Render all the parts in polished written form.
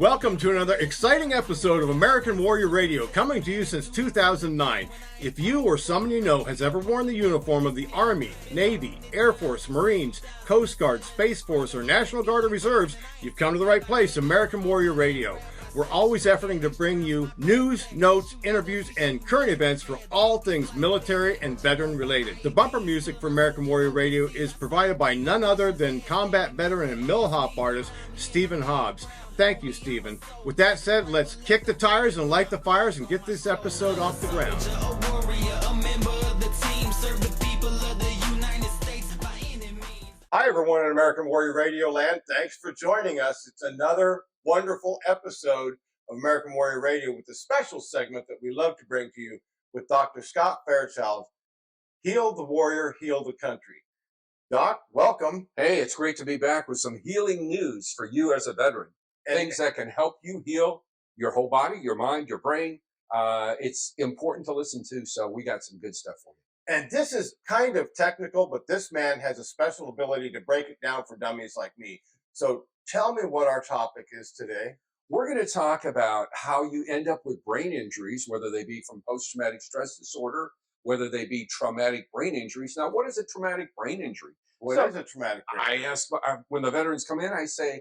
Welcome to another exciting episode of American Warrior Radio, coming to you since 2009. If you or someone you know has ever worn the uniform of the Army, Navy, Air Force, Marines, Coast Guard, Space Force, or National Guard or Reserves, you've come to the right place, American Warrior Radio. We're always efforting to bring you news, notes, interviews, and current events for all things military and veteran related. The bumper music for American Warrior Radio is provided by none other than combat veteran and mill hop artist Stephen Hobbs. Thank you, Stephen. With that said, let's kick the tires and light the fires and get this episode off the ground. Hi, everyone in American Warrior Radio land. Thanks for joining us. It's another wonderful episode of American Warrior Radio with a special segment that we love to bring to you with Dr. Scott Fairchild. Heal the warrior, heal the country. Doc, welcome. Hey, it's great to be back with some healing news for you as a veteran. Things that can help you heal your whole body, your mind, your brain. It's important to listen to, so we got some good stuff for you. And this is kind of technical, but this man has a special ability to break it down for dummies like me. So tell me what our topic is today. We're going to talk about how you end up with brain injuries, whether they be from post-traumatic stress disorder, whether they be traumatic brain injuries. Now, what is a traumatic brain injury? What is a traumatic brain injury? I ask, when the veterans come in, I say,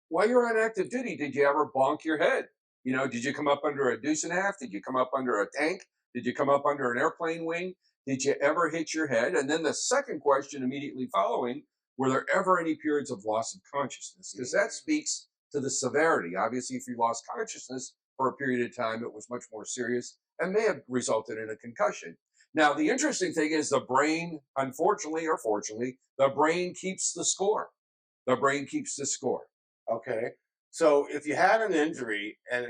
while you're on active duty, did you ever bonk your head? You know, did you come up under a deuce and a half? Did you come up under a tank? Did you come up under an airplane wing? Did you ever hit your head? And then the second question immediately following, were there ever any periods of loss of consciousness? Because that speaks to the severity. Obviously, if you lost consciousness for a period of time, it was much more serious and may have resulted in a concussion. Now, the interesting thing is the brain, unfortunately or fortunately, the brain keeps the score. The brain keeps the score. Okay, so if you had an injury and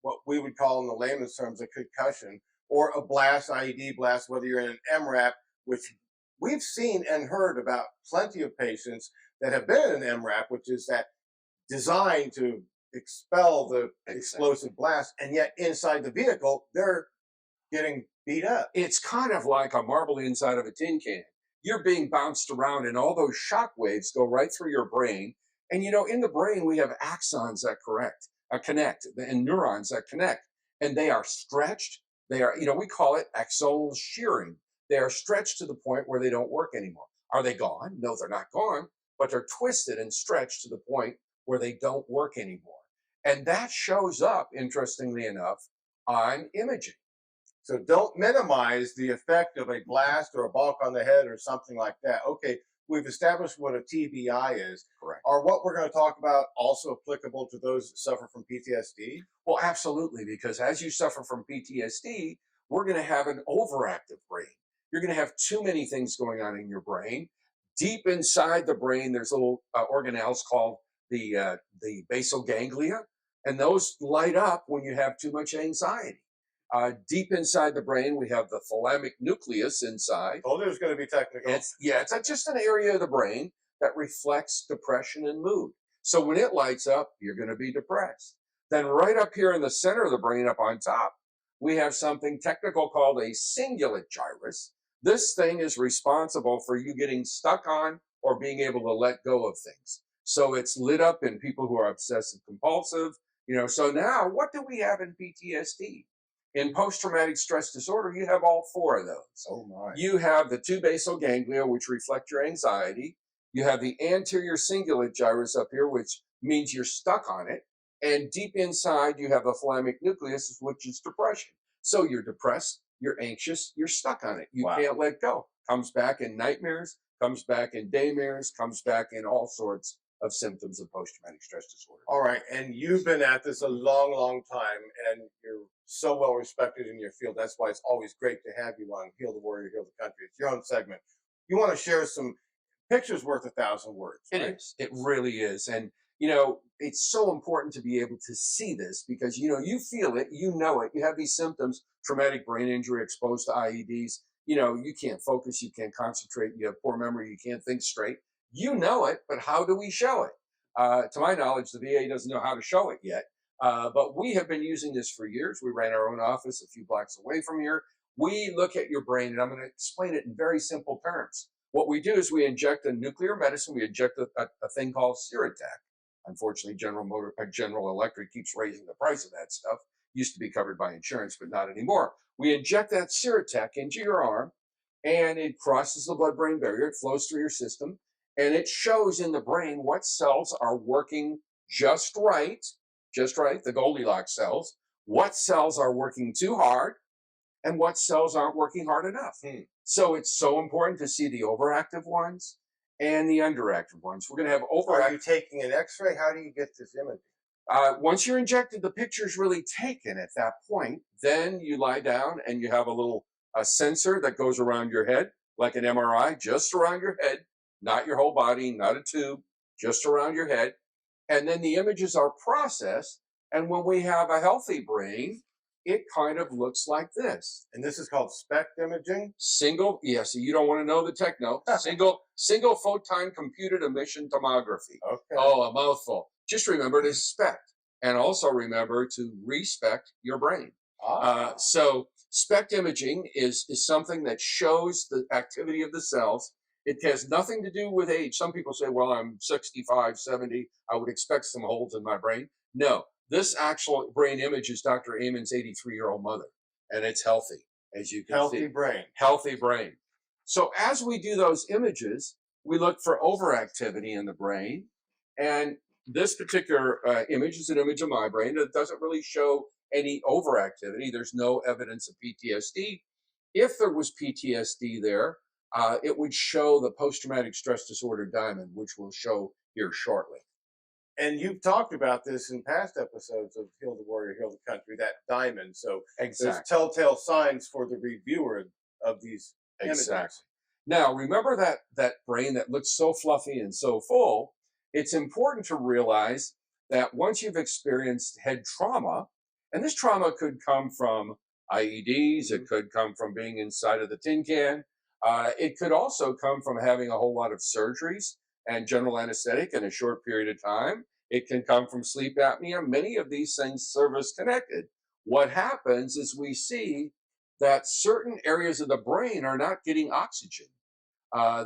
what we would call in the layman's terms a concussion or a blast, IED blast, whether you're in an MRAP, which we've seen and heard about plenty of patients that have been in an MRAP, which is that designed to expel the explosive blast, and yet inside the vehicle, they're getting beat up. It's kind of like a marble inside of a tin can. You're being bounced around and all those shock waves go right through your brain. And, you know, in the brain, we have axons that connect, and neurons that connect, and they are stretched. They are, you know, we call it axonal shearing. They are stretched to the point where they don't work anymore. Are they gone? No, they're not gone, but they're twisted and stretched to the point where they don't work anymore. And that shows up, interestingly enough, on imaging. So don't minimize the effect of a blast or a bonk on the head or something like that. Okay, we've established what a TBI is. Correct. Are what we're going to talk about also applicable to those that suffer from PTSD? Well, absolutely, because as you suffer from PTSD, we're going to have an overactive brain. You're going to have too many things going on in your brain. Deep inside the brain, there's little organelles called the basal ganglia, and those light up when you have too much anxiety. Deep inside the brain, we have the thalamic nucleus inside. Oh, there's going to be technical. It's just an area of the brain that reflects depression and mood. So when it lights up, you're going to be depressed. Then right up here in the center of the brain, up on top, we have something technical called a cingulate gyrus. This thing is responsible for you getting stuck on or being able to let go of things. So it's lit up in people who are obsessive compulsive. You know, so now what do we have in PTSD? In post-traumatic stress disorder, you have all four of those. Oh my. You have the two basal ganglia, which reflect your anxiety. You have the anterior cingulate gyrus up here, which means you're stuck on it. And deep inside, you have the thalamic nucleus, which is depression. So you're depressed, you're anxious, you're stuck on it. You can't let go. Comes back in nightmares, comes back in daymares, comes back in all sorts of symptoms of post-traumatic stress disorder. All right, and you've been at this a long, long time, and you're so well respected in your field. That's why it's always great to have you on Heal the Warrior, Heal the Country. It's your own segment. You want to share some pictures worth 1,000 words, right? It is. It really is. And, you know, it's so important to be able to see this because, you know, you feel it, you know it, you have these symptoms, traumatic brain injury, exposed to IEDs, you know, you can't focus, you can't concentrate, you have poor memory, you can't think straight. You know it, but how do we show it? To my knowledge, the VA doesn't know how to show it yet. But we have been using this for years. We ran our own office a few blocks away from here. We look at your brain, and I'm going to explain it in very simple terms. What we do is we inject a nuclear medicine. We inject a thing called Serotac. Unfortunately, General Electric keeps raising the price of that stuff. Used to be covered by insurance, but not anymore. We inject that Seratech into your arm, and it crosses the blood-brain barrier. It flows through your system, and it shows in the brain what cells are working just right, the Goldilocks cells, what cells are working too hard, and what cells aren't working hard enough. So it's so important to see the overactive ones and the underactive ones. We're going to have overactive. Are you taking an X-ray? How do you get this image? Once you're injected, the picture's really taken at that point. Then you lie down and you have a little sensor that goes around your head, like an MRI, just around your head, not your whole body, not a tube, just around your head. And then the images are processed. And when we have a healthy brain, it kind of looks like this. And this is called SPECT imaging? So you don't want to know the techno. Single photon computed emission tomography. Okay. Oh, a mouthful. Just remember to SPECT, and also remember to respect your brain. So SPECT imaging is something that shows the activity of the cells. It has nothing to do with age. Some people say, well, I'm 65, 70. I would expect some holes in my brain. No, this actual brain image is Dr. Amon's 83-year-old mother, and it's healthy, as you can see. Healthy brain. So as we do those images, we look for overactivity in the brain, and this particular image is an image of my brain that doesn't really show any overactivity. There's no evidence of PTSD. If there was PTSD there, it would show the post-traumatic stress disorder diamond, which we'll show here shortly. And you've talked about this in past episodes of Heal the Warrior, Heal the Country, that diamond. So there's telltale signs for the reviewer of these images. Now, remember that brain that looks so fluffy and so full. It's important to realize that once you've experienced head trauma, and this trauma could come from IEDs, it could come from being inside of the tin can, it could also come from having a whole lot of surgeries and general anesthetic in a short period of time. It can come from sleep apnea. Many of these things service connected. What happens is we see that certain areas of the brain are not getting oxygen.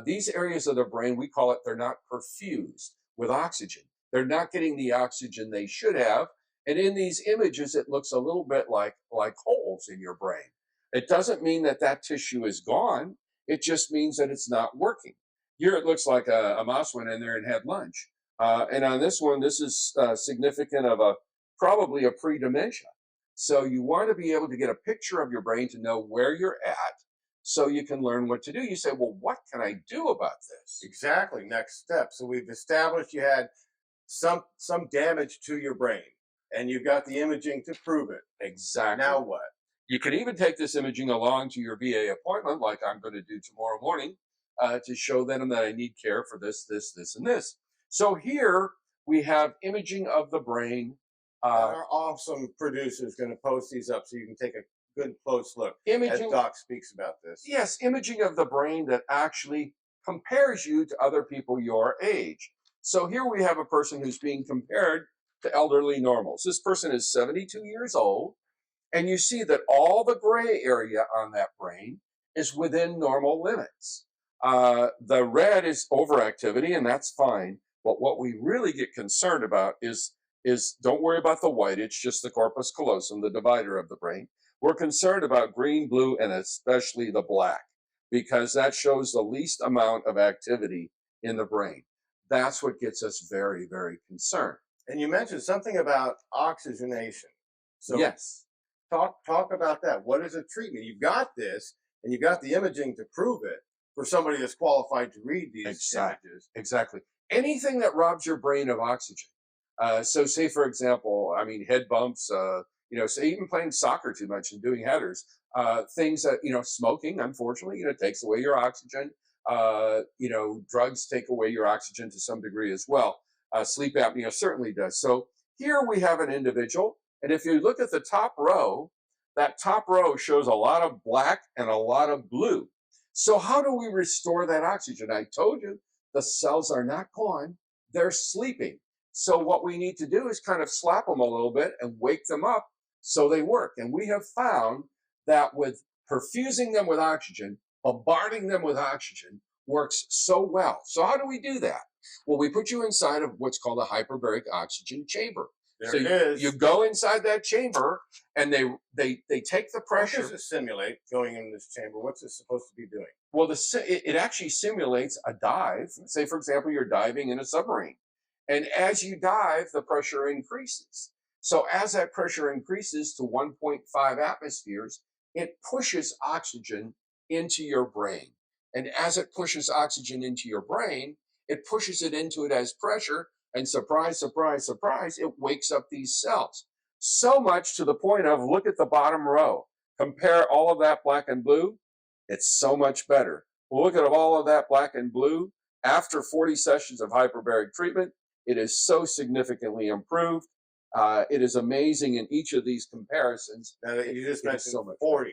These areas of the brain, we call it, they're not perfused with oxygen. They're not getting the oxygen they should have. And in these images, it looks a little bit like holes in your brain. It doesn't mean that that tissue is gone. It just means that it's not working. Here it looks like a mouse went in there and had lunch. And on this one, this is significant of probably a pre-dementia. So you want to be able to get a picture of your brain to know where you're at, so you can learn what to do. You say, well, what can I do about this? Exactly. Next step. So we've established you had some damage to your brain, and you've got the imaging to prove it. Exactly. Now what? You can even take this imaging along to your VA appointment, like I'm going to do tomorrow morning, to show them that I need care for this, this, this, and this. So here we have imaging of the brain. Our awesome producer is going to post these up so you can take a good close look as Doc speaks about this. Yes, imaging of the brain that actually compares you to other people your age. So here we have a person who's being compared to elderly normals. This person is 72 years old, and you see that all the gray area on that brain is within normal limits. The red is overactivity, and that's fine. But what we really get concerned about is don't worry about the white. It's just the corpus callosum, the divider of the brain. We're concerned about green, blue, and especially the black, because that shows the least amount of activity in the brain. That's what gets us very, very concerned. And you mentioned something about oxygenation. So yes, talk about that. What is a treatment? You've got this, and you've got the imaging to prove it for somebody that's qualified to read these images. Exactly. Anything that robs your brain of oxygen. So say, for example, head bumps, say even playing soccer too much and doing headers, things that, smoking, unfortunately, takes away your oxygen. Drugs take away your oxygen to some degree as well. Sleep apnea certainly does. So here we have an individual, and if you look at the top row, that top row shows a lot of black and a lot of blue. So how do we restore that oxygen? I told you the cells are not gone, they're sleeping. So what we need to do is kind of slap them a little bit and wake them up so they work. And we have found that with perfusing them with oxygen, bombarding them with oxygen works so well. So how do we do that? Well, we put you inside of what's called a hyperbaric oxygen chamber. There So it is. you go inside that chamber, and they take the What pressure. does it simulate going in this chamber? What's it supposed to be doing? Well, it actually simulates a dive. Say, for example, you're diving in a submarine. And as you dive, the pressure increases. So as that pressure increases to 1.5 atmospheres, it pushes oxygen into your brain. And as it pushes oxygen into your brain, it pushes it into it as pressure. And surprise, surprise, surprise, it wakes up these cells. So much to the point of look at the bottom row. Compare all of that black and blue. It's so much better. Well, look at all of that black and blue. After 40 sessions of hyperbaric treatment, it is so significantly improved. It is amazing in each of these comparisons. Now, you just mentioned so much 40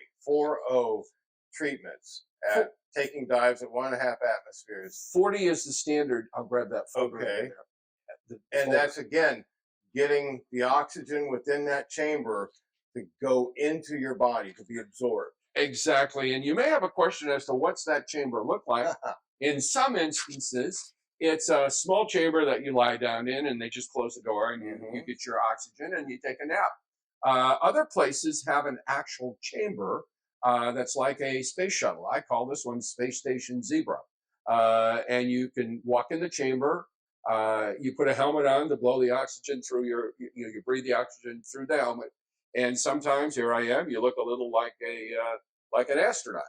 treatments at taking dives at 1.5 atmospheres. 40 is the standard. I'll grab that photo. Okay. And that's, again, getting the oxygen within that chamber to go into your body, to be absorbed. Exactly. And you may have a question as to what's that chamber look like. In some instances, it's a small chamber that you lie down in, and they just close the door, and you get your oxygen and you take a nap. Other places have an actual chamber that's like a space shuttle. I call this one Space Station Zebra. And you can walk in the chamber. You put a helmet on to blow the oxygen through you breathe the oxygen through the helmet. And sometimes, here I am, you look a little like an astronaut.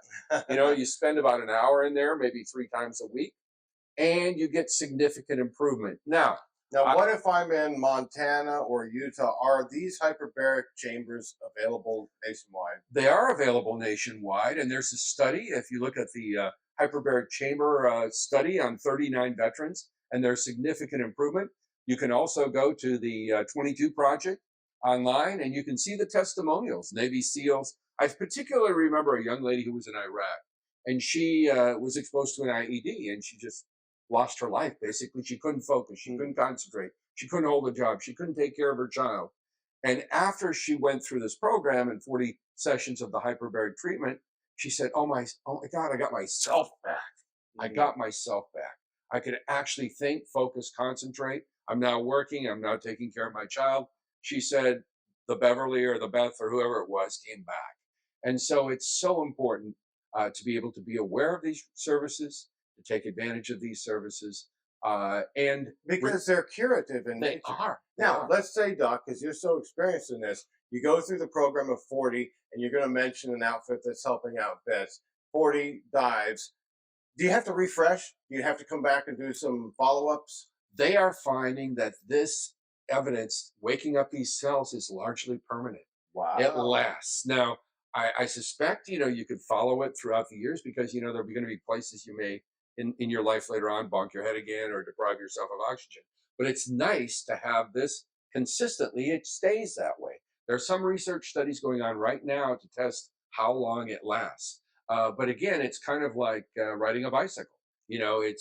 You spend about an hour in there, maybe 3 times a week, and you get significant improvement. Now, what if I'm in Montana or Utah? Are these hyperbaric chambers available nationwide? They are available nationwide, and there's a study. If you look at the hyperbaric chamber study on 39 veterans, and there's significant improvement. You can also go to the 22 Project online, and you can see the testimonials. Navy SEALs. I particularly remember a young lady who was in Iraq, and she was exposed to an IED, and she just lost her life. Basically, she couldn't focus, she couldn't concentrate, she couldn't hold a job, she couldn't take care of her child. And after she went through this program and 40 sessions of the hyperbaric treatment, she said, "Oh my God, I got myself back. I got myself back. I could actually think, focus, concentrate. I'm now working. I'm now taking care of my child." She said the Beverly or the Beth or whoever it was came back. And so it's so important to be able to be aware of these services, to take advantage of these services. And because they're curative in nature. They are. Now, let's say, Doc, because you're so experienced in this, you go through the program of 40, and you're going to mention an outfit that's helping out vets, 40 dives. Do you have to refresh? Do you have to come back and do some follow-ups? They are finding that this evidence, waking up these cells, is largely permanent. Wow. It lasts. Now, I suspect, you could follow it throughout the years because, there'll be going to be places you may, in your life later on, bonk your head again or deprive yourself of oxygen. But it's nice to have this consistently. It stays that way. There are some research studies going on right now to test how long it lasts. But again, it's kind of like riding a bicycle. You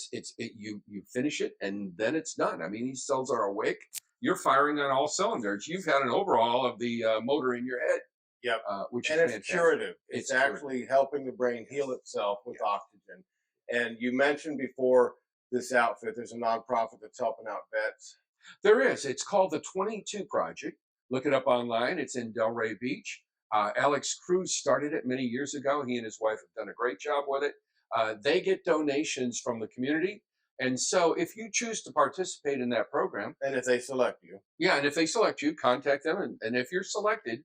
finish it and then it's done. I mean, these cells are awake. You're firing on all cylinders. You've had an overhaul of the motor in your head. Yep. Which and is it's fantastic. curative. It's actually helping the brain heal itself with oxygen. And you mentioned before this outfit, there's a nonprofit that's helping out vets. There is. It's called the 22 Project. Look it up online. It's in Delray Beach. Alex Cruz started it many years ago. He and his wife have done a great job with it. They get donations from the community. And so if you choose to participate in that program. And if they select you. Yeah, and if they select you, contact them. And if you're selected,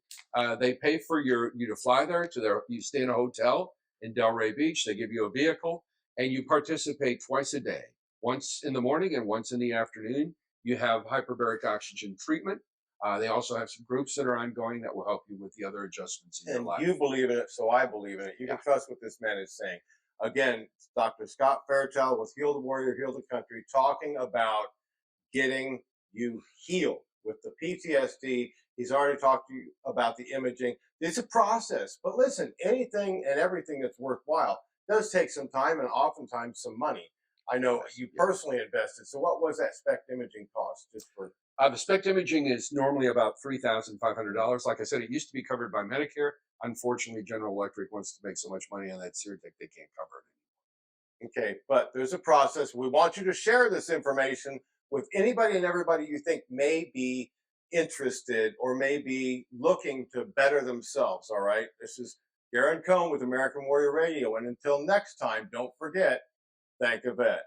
they pay for you to fly there you stay in a hotel in Delray Beach. They give you a vehicle and you participate twice a day, once in the morning and once in the afternoon. You have hyperbaric oxygen treatment. They also have some groups that are ongoing that will help you with the other adjustments in your life. You believe in it, so I believe in it. You can trust what this man is saying. Again, Dr. Scott Fairchild with Heal the Warrior, Heal the Country, talking about getting you healed with the PTSD. He's already talked to you about the imaging. It's a process. But listen, anything and everything that's worthwhile does take some time and oftentimes some money. I know you personally invested. So what was that SPECT imaging cost just for? The SPECT imaging is normally about $3,500. Like I said, it used to be covered by Medicare. Unfortunately, General Electric wants to make so much money on that Zyrtec they can't cover Okay, but there's a process. We want you to share this information with anybody and everybody you think may be interested or may be looking to better themselves. All right. This is Garren Cone with American Warrior Radio. And until next time, don't forget, thank a vet.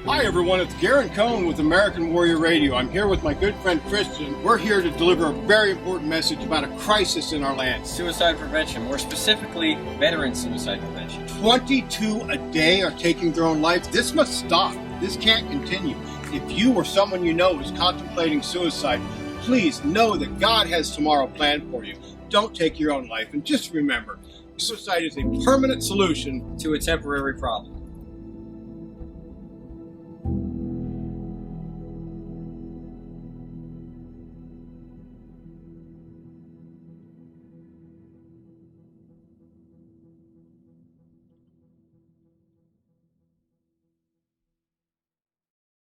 Hi everyone, it's Garren Cone with American Warrior Radio. I'm here with my good friend Christian. We're here to deliver a very important message about a crisis in our land. Suicide prevention, more specifically, veteran suicide prevention. 22 a day are taking their own lives. This must stop. This can't continue. If you or someone you know is contemplating suicide, please know that God has tomorrow planned for you. Don't take your own life, and just remember, suicide is a permanent solution to a temporary problem.